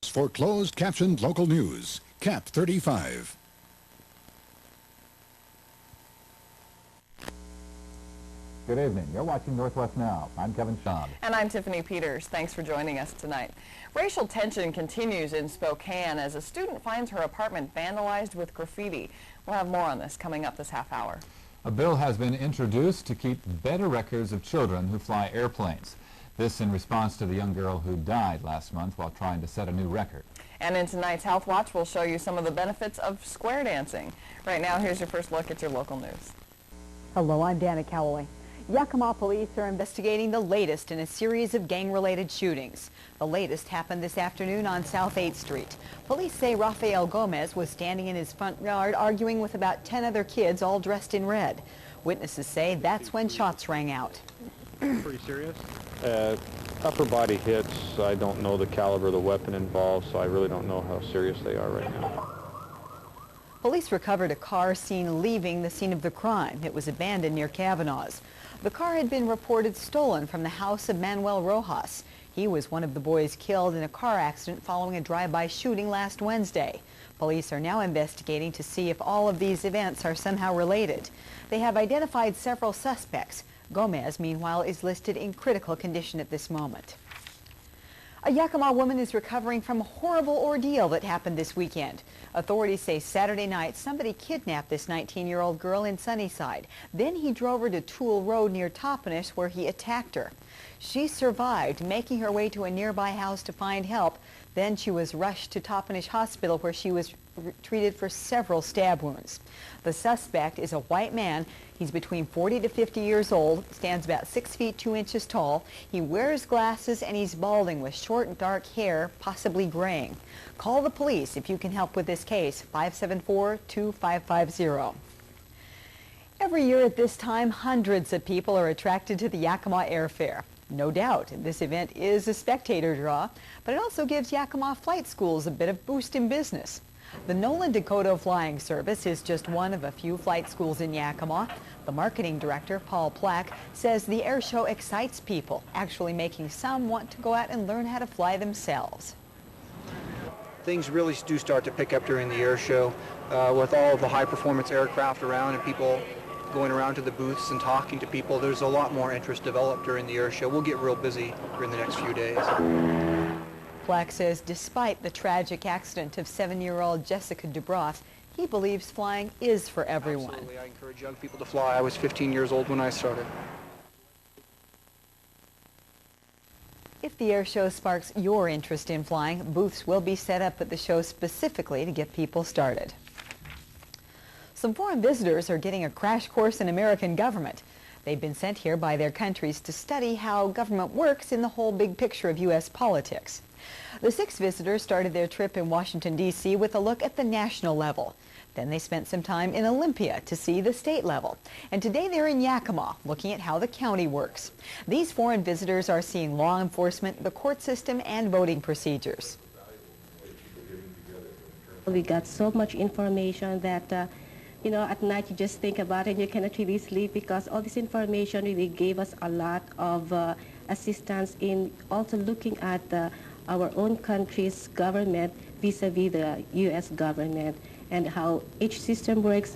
for closed-captioned local news. KAPP 35. Good evening. You're watching Northwest Now. I'm Kevin Shaub. And I'm Tyffani Peters. Thanks for joining us tonight. Racial tension continues in Spokane as a student finds her apartment vandalized with graffiti. We'll have more on this coming up this half hour. A bill has been introduced to keep better records of children who fly airplanes. This in response to the young girl who died last month while trying to set a new record. And in tonight's Health Watch, we'll show you some of the benefits of square dancing. Right now, here's your first look at your local news. Hello, I'm Dana Cowley. Yakima police are investigating the latest in a series of gang-related shootings. The latest happened this afternoon on South 8th Street. Police say Rafael Gomez was standing in his front yard arguing with about 10 other kids all dressed in red. Witnesses say that's when shots rang out. Pretty serious? Upper body hits. I don't know the caliber of the weapon involved, so I really don't know how serious they are right now. Police recovered a car seen leaving the scene of the crime. It was abandoned near Kavanaugh's. The car had been reported stolen from the house of Manuel Rojas. He was one of the boys killed in a car accident following a drive-by shooting last Wednesday. Police are now investigating to see if all of these events are somehow related. They have identified several suspects. Gomez, meanwhile, is listed in critical condition at this moment. A Yakima woman is recovering from a horrible ordeal that happened this weekend. Authorities say Saturday night somebody kidnapped this 19-year-old girl in Sunnyside. Then he drove her to Toole Road near Toppenish where he attacked her. She survived, making her way to a nearby house to find help. Then she was rushed to Toppenish Hospital where she was treated for several stab wounds. The suspect is a white man. He's between 40 to 50 years old, stands about 6 feet 2 inches tall. He wears glasses and he's balding with short and dark hair, possibly graying. Call the police if you can help with this case, 574-2550. Every year at this time, hundreds of people are attracted to the Yakima Air Fair. No doubt, this event is a spectator draw, but it also gives Yakima flight schools a bit of boost in business. The Nolan Dakota Flying Service is just one of a few flight schools in Yakima. The marketing director, Paul Plack, says the air show excites people, actually making some want to go out and learn how to fly themselves. Things really do start to pick up during the air show with all of the high-performance aircraft around and people going around to the booths and talking to people. There's a lot more interest developed during the air show. We'll get real busy during the next few days. Plack says despite the tragic accident of 7-year-old Jessica Dubroff, he believes flying is for everyone. Absolutely. I encourage young people to fly. I was 15 years old when I started. If the air show sparks your interest in flying, booths will be set up at the show specifically to get people started. Some foreign visitors are getting a crash course in American government. They've been sent here by their countries to study how government works in the whole big picture of U.S. politics. The 6 visitors started their trip in Washington, D.C. with a look at the national level. Then they spent some time in Olympia to see the state level. And today they're in Yakima, looking at how the county works. These foreign visitors are seeing law enforcement, the court system, and voting procedures. We got so much information that you know, at night you just think about it and you cannot really sleep because all this information really gave us a lot of assistance in also looking at our own country's government vis-a-vis the U.S. government and how each system works.